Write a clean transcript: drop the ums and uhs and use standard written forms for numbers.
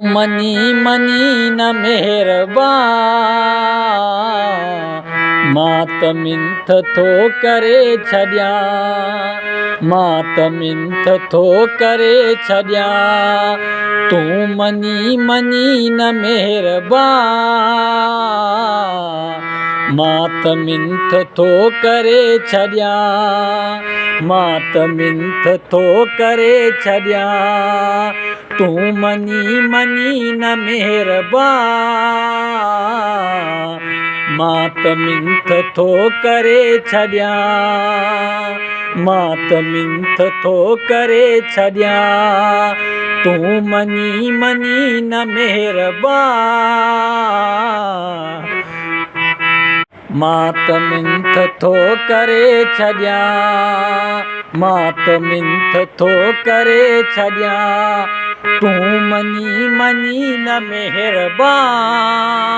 Money money न मेहरबान मां त मिंथ थो करे छॾियां, मां त मिंथ थो करे छॾियां। तूं मनी मनी न मेहरबान मां त मिंथ थो करे छॾियां, मां त मिंथ थो करे छॾियां। तूं मनी मनी न मेहरबान मां त मिंथ थो करे छॾियां, मां त मिंथ थो करे छॾियां। तूं मनी मनी न मेहरबान मां त मिंथ थो करे छॾियां, मां त मिंथ थो करे छॾियां। तूं मनी मनी न मेहरबान।